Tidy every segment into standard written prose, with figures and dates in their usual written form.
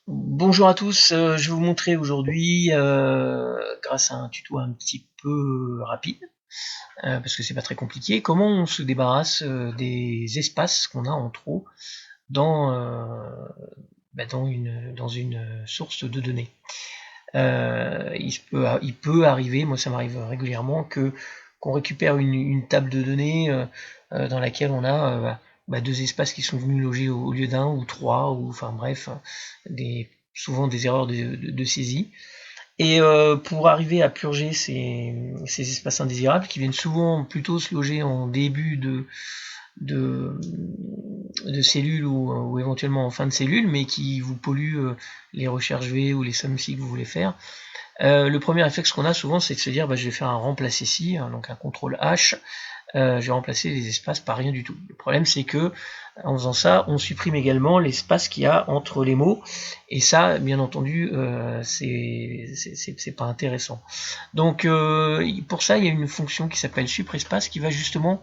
Bonjour à tous, je vais vous montrer aujourd'hui, grâce à un tuto un petit peu rapide, parce que c'est pas très compliqué, comment on se débarrasse des espaces qu'on a en trop dans, dans une source de données. Il peut arriver, moi ça m'arrive régulièrement, qu'on récupère une table de données dans laquelle on a deux espaces qui sont venus loger au lieu d'un ou trois, ou enfin bref, souvent des erreurs de saisie. Et pour arriver à purger ces espaces indésirables, qui viennent souvent plutôt se loger en début de, de cellules ou éventuellement en fin de cellule, mais qui vous polluent les recherches V ou les SumSI que vous voulez faire, le premier réflexe qu'on a souvent, c'est de se dire je vais faire un remplace ici, hein, donc un CTRL H, je vais remplacer les espaces par rien du tout. Le problème, c'est que en faisant ça, on supprime également l'espace qu'il y a entre les mots, et ça, bien entendu, c'est pas intéressant. Donc pour ça, il y a une fonction qui s'appelle supprespace qui va justement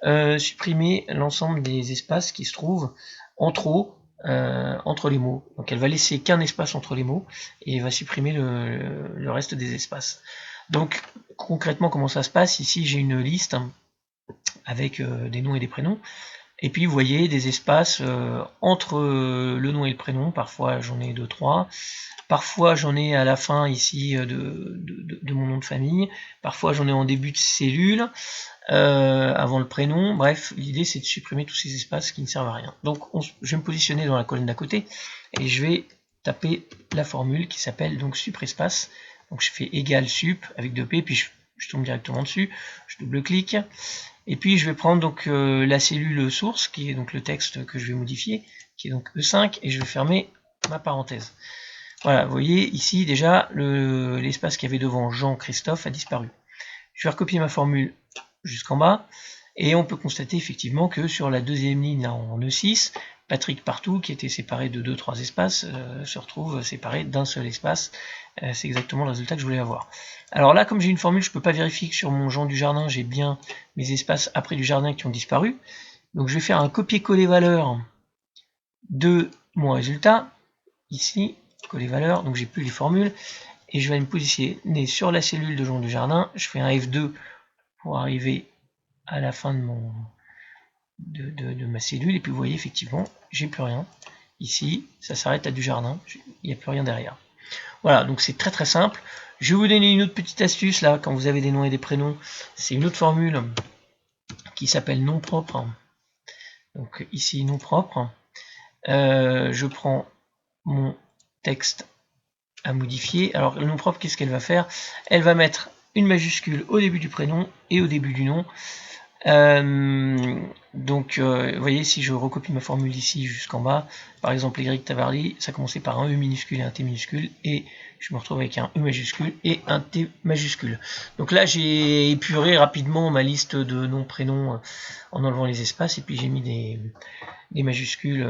supprimer l'ensemble des espaces qui se trouvent en trop entre les mots. Donc elle va laisser qu'un espace entre les mots et va supprimer le reste des espaces. Donc concrètement comment ça se passe? Ici j'ai une liste avec des noms et des prénoms. Et puis vous voyez des espaces entre le nom et le prénom, parfois j'en ai 2, 3, parfois j'en ai à la fin ici de mon nom de famille, parfois j'en ai en début de cellule, avant le prénom. Bref, l'idée c'est de supprimer tous ces espaces qui ne servent à rien. Donc je vais me positionner dans la colonne d'à côté et je vais taper la formule qui s'appelle donc supprespace. Donc je fais égal sup avec 2p, puis je tombe directement dessus, je double-clique, et puis je vais prendre donc la cellule source, qui est donc le texte que je vais modifier, qui est donc E5, et je vais fermer ma parenthèse. Voilà, vous voyez ici déjà l'espace qu'il y avait devant Jean-Christophe a disparu. Je vais recopier ma formule jusqu'en bas, et on peut constater effectivement que sur la deuxième ligne là, en E6, Patrick Partout, qui était séparé de 2-3 espaces, se retrouve séparé d'un seul espace. C'est exactement le résultat que je voulais avoir. Alors là, comme j'ai une formule, je ne peux pas vérifier que sur mon Jean du Jardin, j'ai bien mes espaces après du Jardin qui ont disparu. Donc je vais faire un copier-coller valeur de mon résultat. Ici, coller valeur, donc j'ai plus les formules. Et je vais me positionner sur la cellule de Jean du Jardin. Je fais un F2 pour arriver à la fin de ma cellule. Et puis vous voyez, effectivement, j'ai plus rien. Ici, ça s'arrête à du Jardin. Il n'y a plus rien derrière. Voilà, donc c'est très très simple. Je vais vous donner une autre petite astuce là, quand vous avez des noms et des prénoms. C'est une autre formule qui s'appelle nom propre. Donc ici, nom propre. Je prends mon texte à modifier. Alors le nom propre, qu'est-ce qu'elle va faire? Elle va mettre une majuscule au début du prénom et au début du nom. Vous voyez, si je recopie ma formule ici jusqu'en bas, par exemple Y Tavarly, ça commençait par un E minuscule et un T minuscule, et je me retrouve avec un E majuscule et un T majuscule. Donc là, j'ai épuré rapidement ma liste de noms, prénoms en enlevant les espaces, et puis j'ai mis des majuscules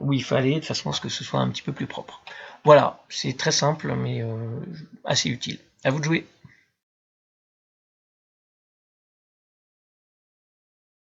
où il fallait, de façon à ce que ce soit un petit peu plus propre. Voilà, c'est très simple, mais assez utile. À vous de jouer.